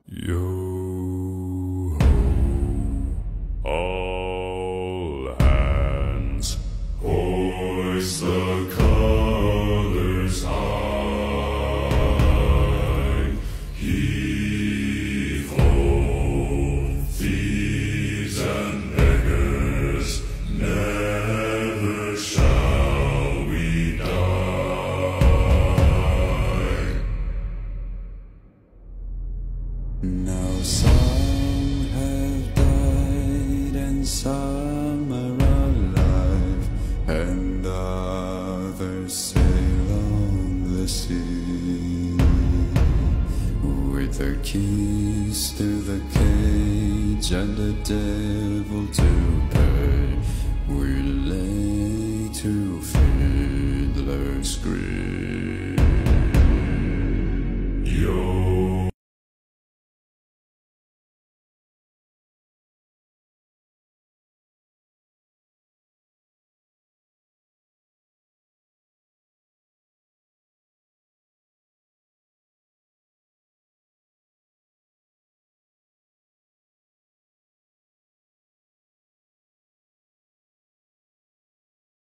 Yo ho, all hands, hoist the colors high. Heave ho, thieves and beggars, never shall we die. Now some have died and some are alive, and others sail on the sea with their keys to the cage and the devil to pay. We lay to fiddler's grave.